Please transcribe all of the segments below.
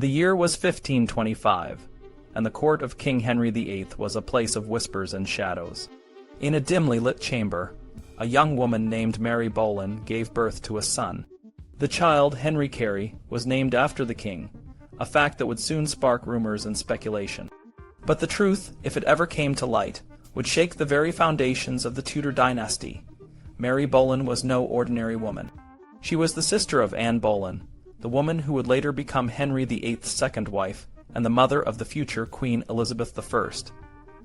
The year was 1525, and the court of King Henry VIII was a place of whispers and shadows. In a dimly lit chamber, a young woman named Mary Boleyn gave birth to a son. The child, Henry Carey, was named after the king, a fact that would soon spark rumors and speculation. But the truth, if it ever came to light, would shake the very foundations of the Tudor dynasty. Mary Boleyn was no ordinary woman. She was the sister of Anne Boleyn, the woman who would later become Henry VIII's second wife and the mother of the future Queen Elizabeth I.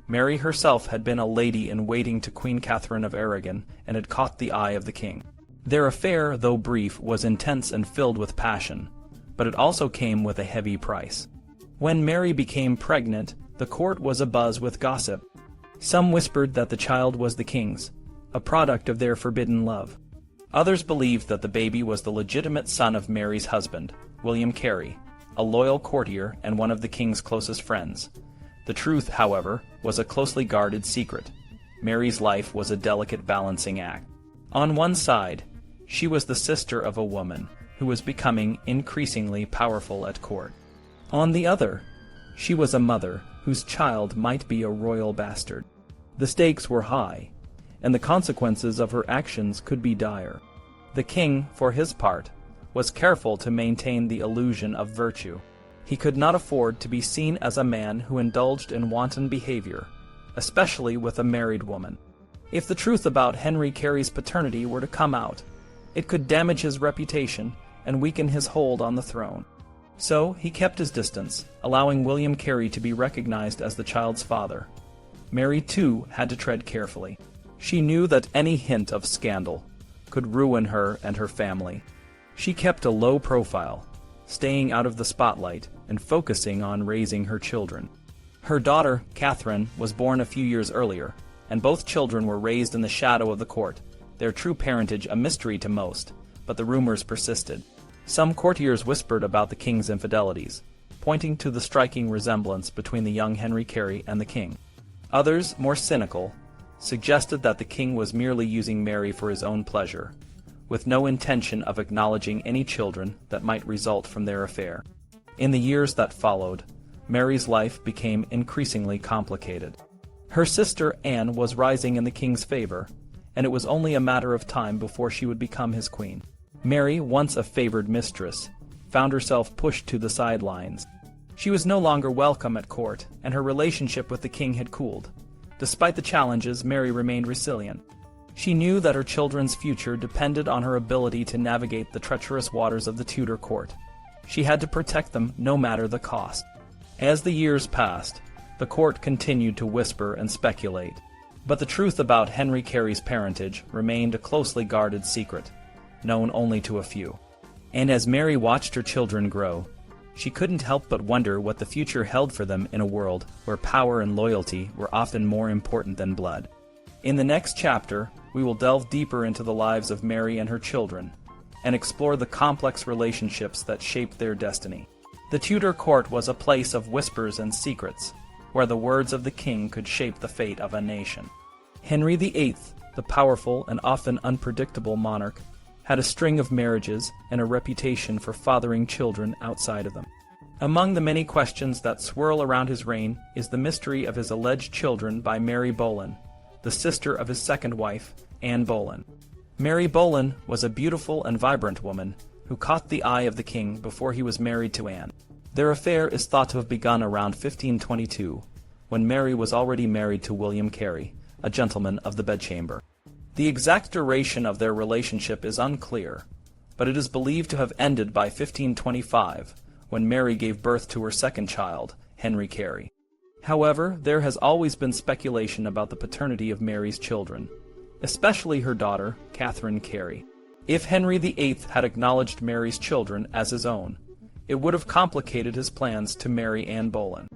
Mary herself had been a lady-in-waiting to Queen Catherine of Aragon and had caught the eye of the king. Their affair, though brief, was intense and filled with passion, but it also came with a heavy price. When Mary became pregnant, the court was abuzz with gossip. Some whispered that the child was the king's, a product of their forbidden love. Others believed that the baby was the legitimate son of Mary's husband, William Carey, a loyal courtier and one of the king's closest friends. The truth, however, was a closely guarded secret. Mary's life was a delicate balancing act. On one side, she was the sister of a woman who was becoming increasingly powerful at court. On the other, she was a mother whose child might be a royal bastard. The stakes were high, and the consequences of her actions could be dire. The king, for his part, was careful to maintain the illusion of virtue. He could not afford to be seen as a man who indulged in wanton behavior, especially with a married woman. If the truth about Henry Carey's paternity were to come out, it could damage his reputation and weaken his hold on the throne. So he kept his distance, allowing William Carey to be recognized as the child's father. Mary, too, had to tread carefully. She knew that any hint of scandal could ruin her and her family. She kept a low profile, staying out of the spotlight and focusing on raising her children. Her daughter, Catherine, was born a few years earlier, and both children were raised in the shadow of the court, their true parentage a mystery to most, but the rumors persisted. Some courtiers whispered about the king's infidelities, pointing to the striking resemblance between the young Henry Carey and the king. Others, more cynical, suggested that the king was merely using Mary for his own pleasure, with no intention of acknowledging any children that might result from their affair. In the years that followed, Mary's life became increasingly complicated. Her sister Anne was rising in the king's favor, and it was only a matter of time before she would become his queen. Mary, once a favored mistress, found herself pushed to the sidelines. She was no longer welcome at court, and her relationship with the king had cooled. Despite the challenges, Mary remained resilient. She knew that her children's future depended on her ability to navigate the treacherous waters of the Tudor court. She had to protect them no matter the cost. As the years passed, the court continued to whisper and speculate, but the truth about Henry Carey's parentage remained a closely guarded secret, known only to a few. And as Mary watched her children grow, she couldn't help but wonder what the future held for them in a world where power and loyalty were often more important than blood. In the next chapter, we will delve deeper into the lives of Mary and her children, and explore the complex relationships that shaped their destiny. The Tudor court was a place of whispers and secrets, where the words of the king could shape the fate of a nation. Henry VIII, the powerful and often unpredictable monarch, had a string of marriages and a reputation for fathering children outside of them. Among the many questions that swirl around his reign is the mystery of his alleged children by Mary Boleyn, the sister of his second wife, Anne Boleyn. Mary Boleyn was a beautiful and vibrant woman who caught the eye of the king before he was married to Anne. Their affair is thought to have begun around 1522, when Mary was already married to William Carey, a gentleman of the bedchamber. The exact duration of their relationship is unclear, but it is believed to have ended by 1525, when Mary gave birth to her second child, Henry Carey. However, there has always been speculation about the paternity of Mary's children, especially her daughter, Katherine Carey. If Henry VIII had acknowledged Mary's children as his own, it would have complicated his plans to marry Anne Boleyn.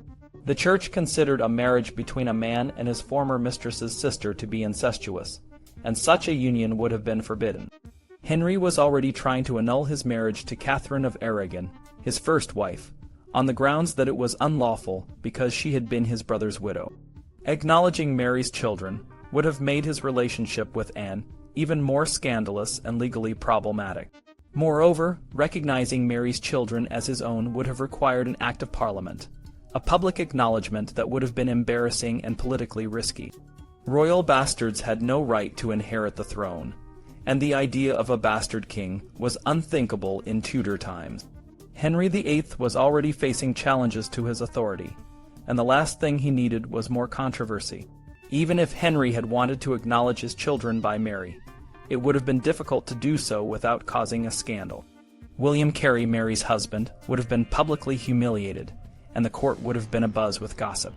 The church considered a marriage between a man and his former mistress's sister to be incestuous, and such a union would have been forbidden. Henry was already trying to annul his marriage to Catherine of Aragon, his first wife, on the grounds that it was unlawful because she had been his brother's widow. Acknowledging Mary's children would have made his relationship with Anne even more scandalous and legally problematic. Moreover, recognizing Mary's children as his own would have required an act of Parliament, a public acknowledgement that would have been embarrassing and politically risky. Royal bastards had no right to inherit the throne, and the idea of a bastard king was unthinkable in Tudor times. Henry VIII was already facing challenges to his authority, and the last thing he needed was more controversy. Even if Henry had wanted to acknowledge his children by Mary, it would have been difficult to do so without causing a scandal. William Carey, Mary's husband, would have been publicly humiliated, and the court would have been abuzz with gossip.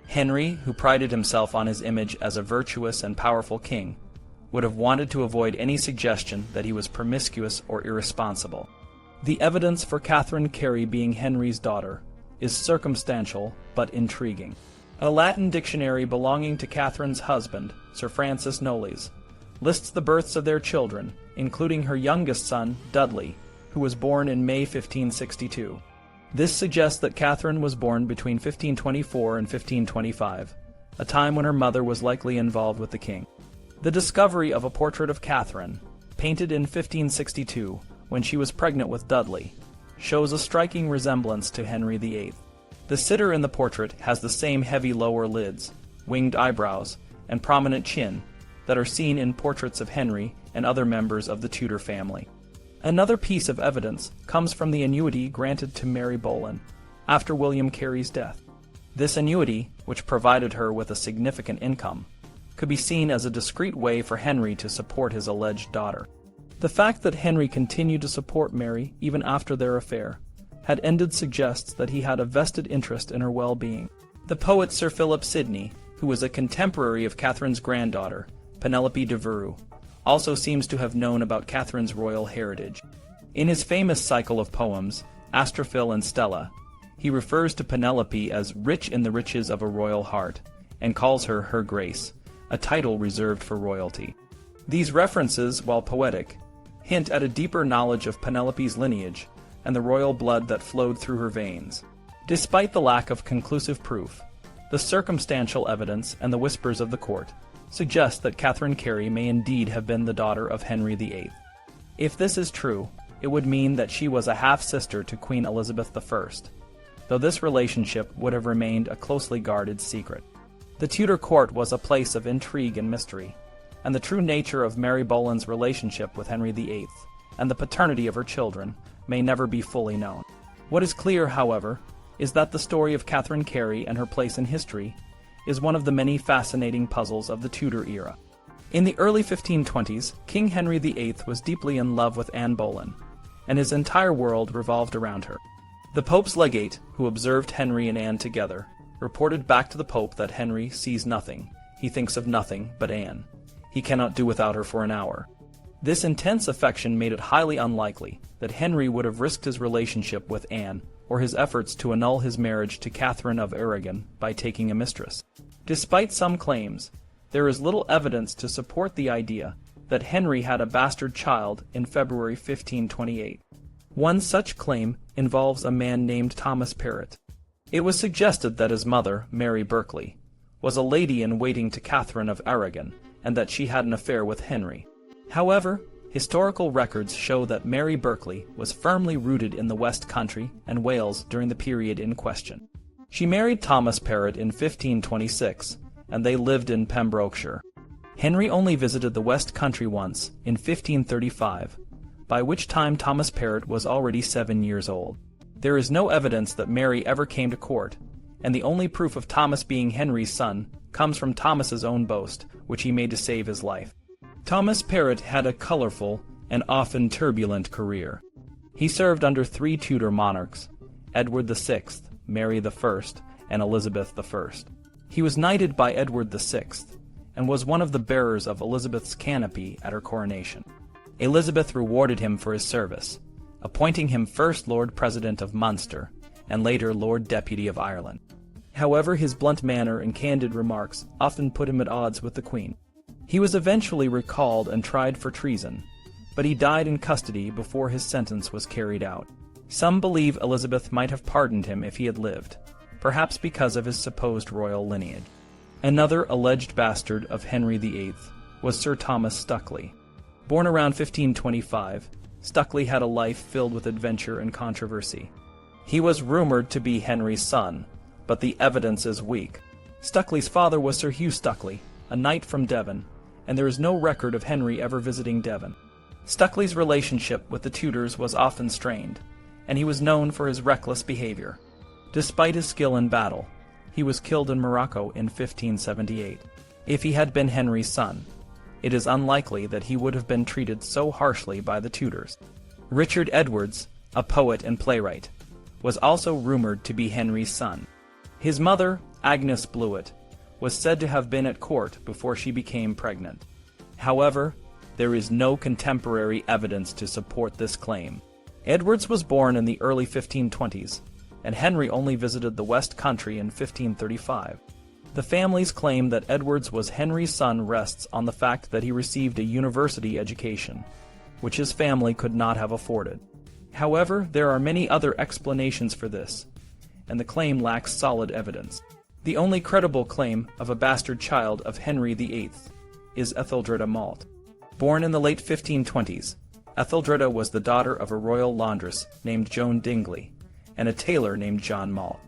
Henry, who prided himself on his image as a virtuous and powerful king, would have wanted to avoid any suggestion that he was promiscuous or irresponsible. The evidence for Katherine Carey being Henry's daughter is circumstantial but intriguing. A Latin dictionary belonging to Catherine's husband, Sir Francis Knollys, lists the births of their children, including her youngest son, Dudley, who was born in May 1562. This suggests that Catherine was born between 1524 and 1525, a time when her mother was likely involved with the king. The discovery of a portrait of Catherine, painted in 1562 when she was pregnant with Dudley, shows a striking resemblance to Henry VIII. The sitter in the portrait has the same heavy lower lids, winged eyebrows, and prominent chin that are seen in portraits of Henry and other members of the Tudor family. Another piece of evidence comes from the annuity granted to Mary Boleyn after William Carey's death. This annuity, which provided her with a significant income, could be seen as a discreet way for Henry to support his alleged daughter. The fact that Henry continued to support Mary even after their affair had ended suggests that he had a vested interest in her well-being. The poet Sir Philip Sidney, who was a contemporary of Catherine's granddaughter, Penelope de Veru, also seems to have known about Catherine's royal heritage. In his famous cycle of poems, Astrophil and Stella, he refers to Penelope as rich in the riches of a royal heart, and calls her Her Grace, a title reserved for royalty. These references, while poetic, hint at a deeper knowledge of Penelope's lineage and the royal blood that flowed through her veins. Despite the lack of conclusive proof, the circumstantial evidence and the whispers of the court suggest that Katherine Carey may indeed have been the daughter of Henry VIII. If this is true, it would mean that she was a half-sister to Queen Elizabeth I, though this relationship would have remained a closely guarded secret. The Tudor court was a place of intrigue and mystery, and the true nature of Mary Boleyn's relationship with Henry VIII and the paternity of her children may never be fully known. What is clear, however, is that the story of Katherine Carey and her place in history is one of the many fascinating puzzles of the Tudor era. In the early 1520s, King Henry VIII was deeply in love with Anne Boleyn, and his entire world revolved around her. The Pope's legate, who observed Henry and Anne together, reported back to the Pope that Henry sees nothing, he thinks of nothing but Anne. He cannot do without her for an hour. This intense affection made it highly unlikely that Henry would have risked his relationship with Anne or his efforts to annul his marriage to Catherine of Aragon by taking a mistress. Despite some claims, there is little evidence to support the idea that Henry had a bastard child in February 1528. One such claim involves a man named Thomas Perrott. It was suggested that his mother, Mary Berkeley, was a lady-in-waiting to Catherine of Aragon, and that she had an affair with Henry. However, historical records show that Mary Berkeley was firmly rooted in the West Country and Wales during the period in question. She married Thomas Perrott in 1526, and they lived in Pembrokeshire. Henry only visited the West Country once, in 1535, by which time Thomas Perrott was already 7 years old. There is no evidence that Mary ever came to court, and the only proof of Thomas being Henry's son comes from Thomas's own boast, which he made to save his life. Thomas Perrott had a colorful and often turbulent career. He served under 3 Tudor monarchs, Edward VI, Mary I, and Elizabeth I. He was knighted by Edward VI, and was one of the bearers of Elizabeth's canopy at her coronation. Elizabeth rewarded him for his service, appointing him first Lord President of Munster, and later Lord Deputy of Ireland. However, his blunt manner and candid remarks often put him at odds with the Queen. He was eventually recalled and tried for treason, but he died in custody before his sentence was carried out. Some believe Elizabeth might have pardoned him if he had lived, perhaps because of his supposed royal lineage. Another alleged bastard of Henry VIII was Sir Thomas Stucley. Born around 1525, Stukeley had a life filled with adventure and controversy. He was rumored to be Henry's son, but the evidence is weak. Stukeley's father was Sir Hugh Stukeley, a knight from Devon, and there is no record of Henry ever visiting Devon. Stukeley's relationship with the Tudors was often strained, and he was known for his reckless behavior. Despite his skill in battle, he was killed in Morocco in 1578. If he had been Henry's son, it is unlikely that he would have been treated so harshly by the Tudors. Richard Edwards, a poet and playwright, was also rumored to be Henry's son. His mother, Agnes Blewett, was said to have been at court before she became pregnant. However, there is no contemporary evidence to support this claim. Edwards was born in the early 1520s, and Henry only visited the West Country in 1535. The family's claim that Edwards was Henry's son rests on the fact that he received a university education, which his family could not have afforded. However, there are many other explanations for this, and the claim lacks solid evidence. The only credible claim of a bastard child of Henry VIII is Etheldreda Malt. Born in the late 1520s, Etheldreda was the daughter of a royal laundress named Joan Dingley and a tailor named John Malt.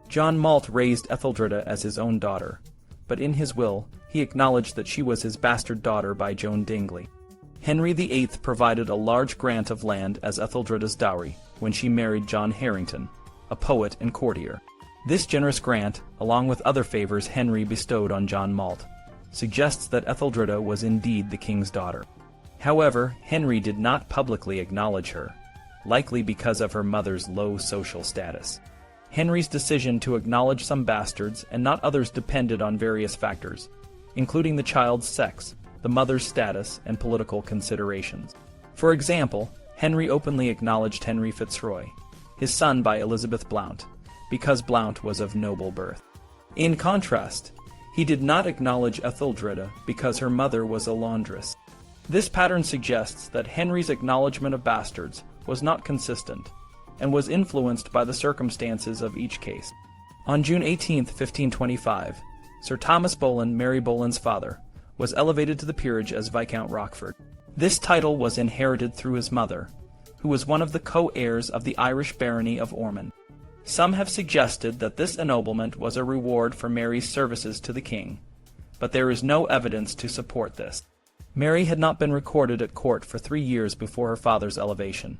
John Malt raised Etheldreda as his own daughter, but in his will he acknowledged that she was his bastard daughter by Joan Dingley. Henry VIII provided a large grant of land as Etheldreda's dowry when she married John Harrington, a poet and courtier. This generous grant, along with other favors Henry bestowed on John Malt, suggests that Etheldreda was indeed the king's daughter. However, Henry did not publicly acknowledge her, likely because of her mother's low social status. Henry's decision to acknowledge some bastards and not others depended on various factors, including the child's sex, the mother's status, and political considerations. For example, Henry openly acknowledged Henry Fitzroy, his son by Elizabeth Blount, because Blount was of noble birth. In contrast, he did not acknowledge Etheldreda because her mother was a laundress. This pattern suggests that Henry's acknowledgement of bastards was not consistent, and was influenced by the circumstances of each case. On June 18, 1525, Sir Thomas Boleyn, Mary Boleyn's father, was elevated to the peerage as Viscount Rochford. This title was inherited through his mother, who was one of the co-heirs of the Irish barony of Ormond. Some have suggested that this ennoblement was a reward for Mary's services to the king, but there is no evidence to support this. Mary had not been recorded at court for 3 years before her father's elevation,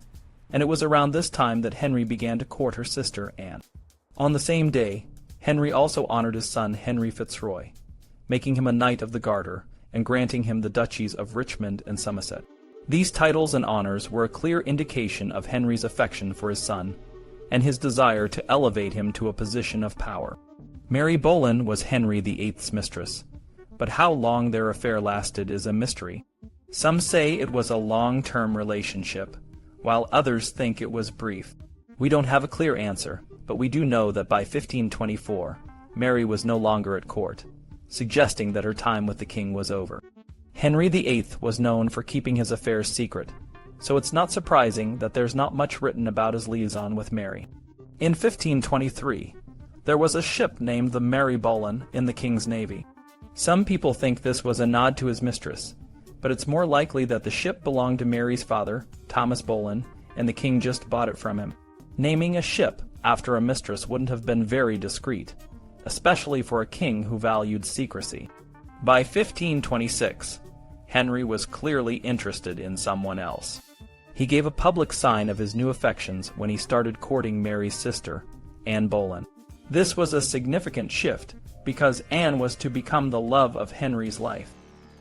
and it was around this time that Henry began to court her sister, Anne. On the same day, Henry also honored his son Henry Fitzroy, making him a Knight of the Garter and granting him the duchies of Richmond and Somerset. These titles and honors were a clear indication of Henry's affection for his son and his desire to elevate him to a position of power. Mary Boleyn was Henry VIII's mistress, but how long their affair lasted is a mystery. Some say it was a long-term relationship, while others think it was brief. We don't have a clear answer, but we do know that by 1524, Mary was no longer at court, suggesting that her time with the king was over. Henry VIII was known for keeping his affairs secret, so it's not surprising that there's not much written about his liaison with Mary. In 1523, there was a ship named the Mary Boleyn in the king's navy. Some people think this was a nod to his mistress, but it's more likely that the ship belonged to Mary's father, Thomas Boleyn, and the king just bought it from him. Naming a ship after a mistress wouldn't have been very discreet, especially for a king who valued secrecy. By 1526, Henry was clearly interested in someone else. He gave a public sign of his new affections when he started courting Mary's sister, Anne Boleyn. This was a significant shift because Anne was to become the love of Henry's life.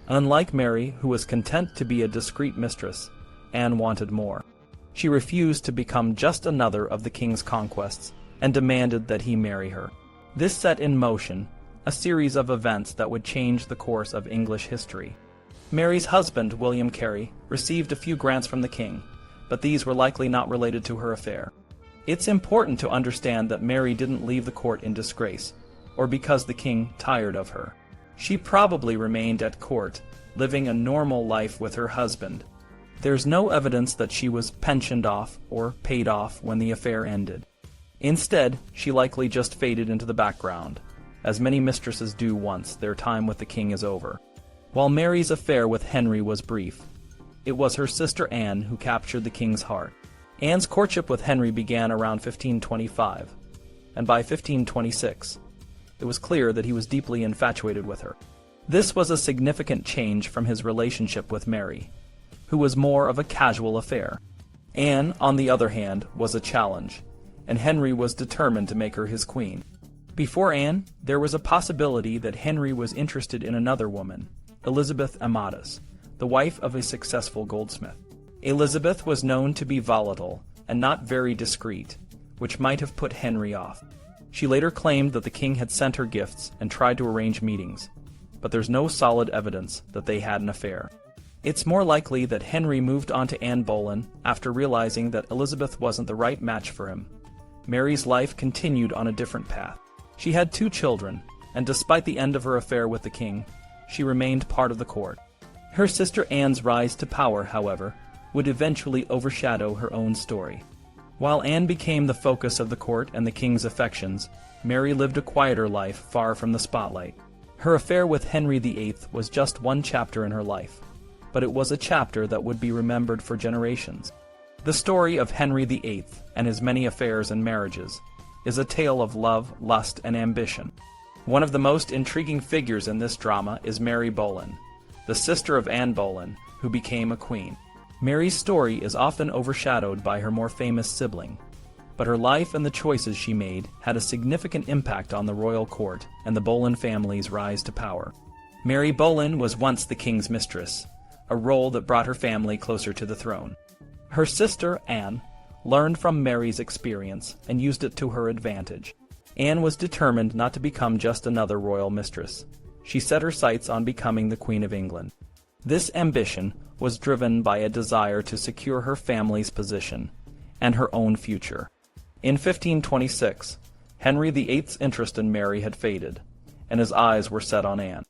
Unlike Mary, who was content to be a discreet mistress, Anne wanted more. She refused to become just another of the king's conquests and demanded that he marry her. This set in motion a series of events that would change the course of English history. Mary's husband, William Carey, received a few grants from the king, but these were likely not related to her affair. It's important to understand that Mary didn't leave the court in disgrace, or because the king tired of her. She probably remained at court, living a normal life with her husband. There's no evidence that she was pensioned off or paid off when the affair ended. Instead, she likely just faded into the background, as many mistresses do once their time with the king is over. While Mary's affair with Henry was brief, it was her sister Anne who captured the king's heart. Anne's courtship with Henry began around 1525, and by 1526, it was clear that he was deeply infatuated with her. This was a significant change from his relationship with Mary, who was more of a casual affair. Anne, on the other hand, was a challenge, and Henry was determined to make her his queen. Before Anne, there was a possibility that Henry was interested in another woman, Elizabeth Amadis, the wife of a successful goldsmith. Elizabeth was known to be volatile and not very discreet, which might have put Henry off. She later claimed that the king had sent her gifts and tried to arrange meetings, but there's no solid evidence that they had an affair. It's more likely that Henry moved on to Anne Boleyn after realizing that Elizabeth wasn't the right match for him. Mary's life continued on a different path. She had 2 children, and despite the end of her affair with the king, she remained part of the court. Her sister Anne's rise to power, however, would eventually overshadow her own story. While Anne became the focus of the court and the king's affections, Mary lived a quieter life far from the spotlight. Her affair with Henry VIII was just one chapter in her life, but it was a chapter that would be remembered for generations. The story of Henry VIII and his many affairs and marriages is a tale of love, lust, and ambition. One of the most intriguing figures in this drama is Mary Boleyn, the sister of Anne Boleyn, who became a queen. Mary's story is often overshadowed by her more famous sibling, but her life and the choices she made had a significant impact on the royal court and the Boleyn family's rise to power. Mary Boleyn was once the king's mistress, a role that brought her family closer to the throne. Her sister, Anne, learned from Mary's experience and used it to her advantage. Anne was determined not to become just another royal mistress. She set her sights on becoming the Queen of England. This ambition was driven by a desire to secure her family's position and her own future. In 1526, Henry VIII's interest in Mary had faded, and his eyes were set on Anne.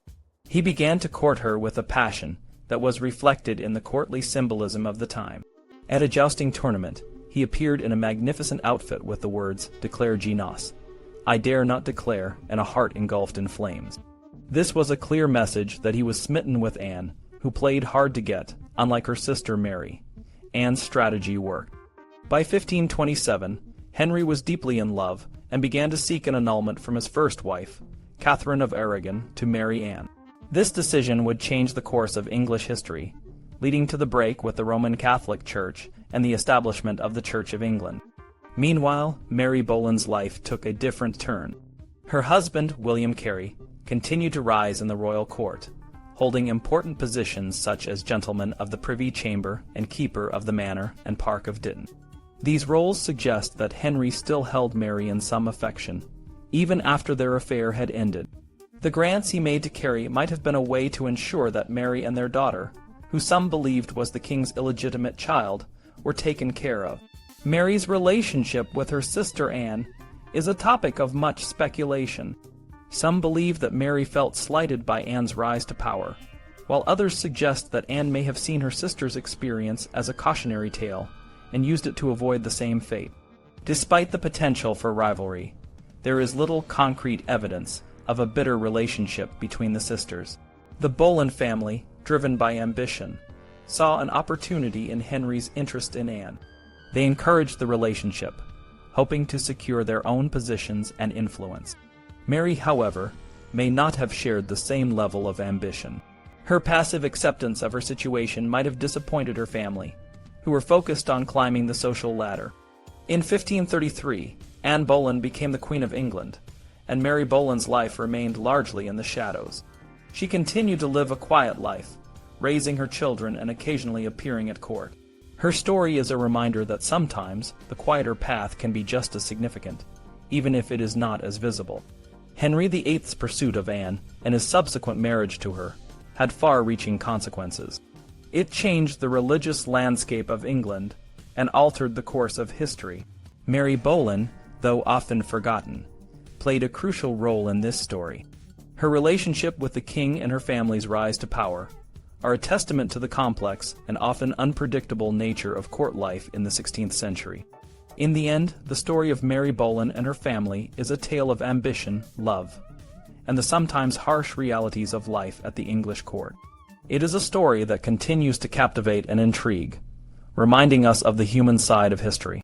He began to court her with a passion that was reflected in the courtly symbolism of the time. At a jousting tournament, he appeared in a magnificent outfit with the words, "Declare ye nos," I dare not declare, and a heart engulfed in flames. This was a clear message that he was smitten with Anne, who played hard to get, unlike her sister Mary. Anne's strategy worked. By 1527, Henry was deeply in love and began to seek an annulment from his first wife, Catherine of Aragon, to marry Anne. This decision would change the course of English history, leading to the break with the Roman Catholic Church and the establishment of the Church of England. Meanwhile, Mary Boleyn's life took a different turn. Her husband, William Carey, continued to rise in the royal court, holding important positions such as Gentleman of the Privy Chamber and Keeper of the Manor and Park of Ditton. These roles suggest that Henry still held Mary in some affection, even after their affair had ended. The grants he made to Carey might have been a way to ensure that Mary and their daughter, who some believed was the king's illegitimate child, were taken care of. Mary's relationship with her sister Anne is a topic of much speculation. Some believe that Mary felt slighted by Anne's rise to power, while others suggest that Anne may have seen her sister's experience as a cautionary tale and used it to avoid the same fate. Despite the potential for rivalry, there is little concrete evidence of a bitter relationship between the sisters. The Boleyn family, driven by ambition, saw an opportunity in Henry's interest in Anne. They encouraged the relationship, hoping to secure their own positions and influence. Mary, however, may not have shared the same level of ambition. Her passive acceptance of her situation might have disappointed her family, who were focused on climbing the social ladder. In 1533, Anne Boleyn became the Queen of England, and Mary Boleyn's life remained largely in the shadows. She continued to live a quiet life, raising her children and occasionally appearing at court. Her story is a reminder that sometimes the quieter path can be just as significant, even if it is not as visible. Henry VIII's pursuit of Anne and his subsequent marriage to her had far-reaching consequences. It changed the religious landscape of England and altered the course of history. Mary Boleyn, though often forgotten, played a crucial role in this story. Her relationship with the king and her family's rise to power are a testament to the complex and often unpredictable nature of court life in the 16th century. In the end, the story of Mary Boleyn and her family is a tale of ambition, love, and the sometimes harsh realities of life at the English court. It is a story that continues to captivate and intrigue, reminding us of the human side of history.